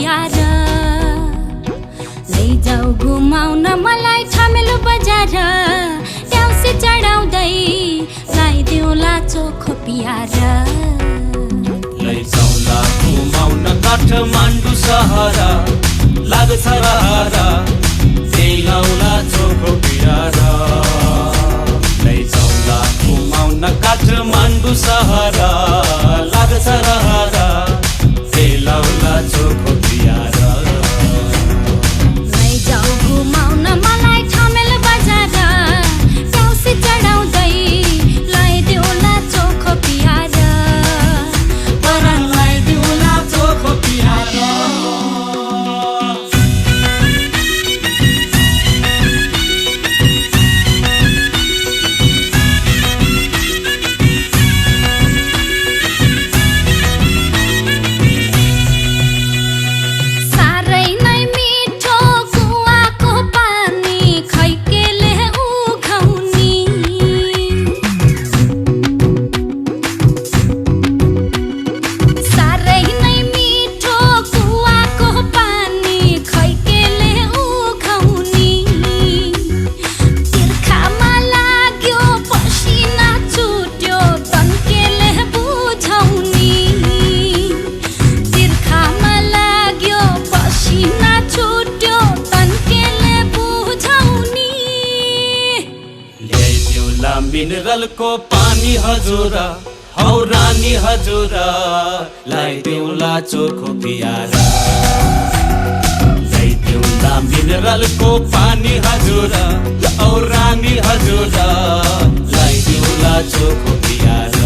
पियार लैजाऊ घुमाउन मलाई ठमेलो बजार ट्याउसे चढाउँदै लाइदेऊला चोखो पियार लैजाउला घुमाउन काठमाडौँ सहर लाग्छ रहर ल्याउला चोखो पियार लैजाउला घुमाउन काठमाडौँ सहर लाग्छ रहर ल्याउला चोखो पियार लैजाऊ घुमाउन मलाई ठमेलो बजार ट्याउसे चढाउँदै लाइदेऊला चोखो पियार ल्याउला चोखो पियार मिनरल को पानी हजुर हौ रानी हजुर ल्याइदेऊला चोखो पियार ल्याइदेऊला मिनरल को पानी हजुर हौ रानी हजुर ल्याइदेऊला चोखो पियार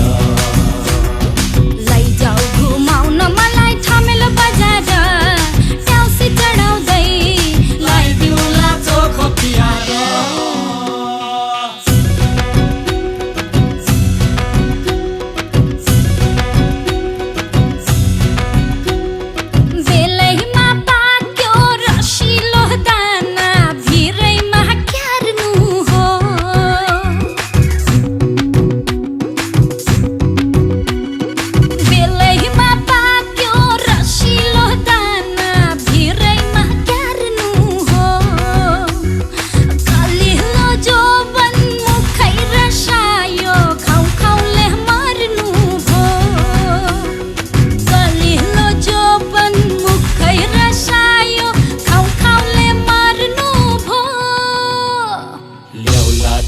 लैजाऊ घुमाउन मलाई ठमेलो बजार ट्याउसे चढाउँदै ल्याइदेऊला चोखो पियार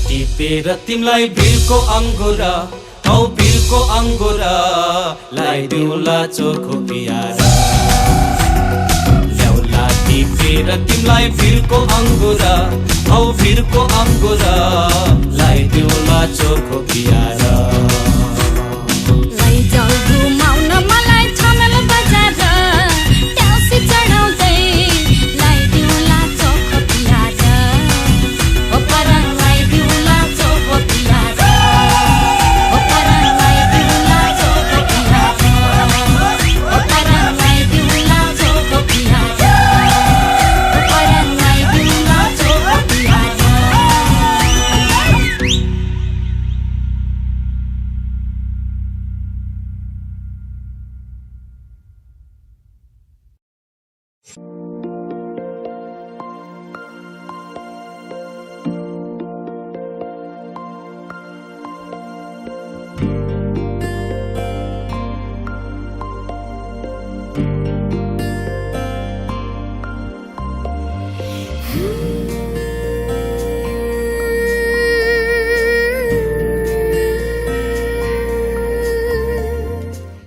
टिपेर तिमलाई भिरको अङ्गुरा हौ भिरको अङ्गुरा ल्याइदेऊला चोखो पियार ल्याउला टिपेर तिमलाई भिरको अङ्गुरा हौ भिरको अङ्गुरा ल्याइदेऊला चोखो पियार लैजाऊ घुमाउन मलाई ठमेलो बजार ट्याउसे चढाउँदै लाइदेऊला चोखो पियार ओ परङ लाइदेऊला चोखो पियार ओ परङ लाइदेऊला चोखो पियार ओ परङ लाइदेऊला चोखो पियार ओ परङ लाइदेऊला चोखो पियार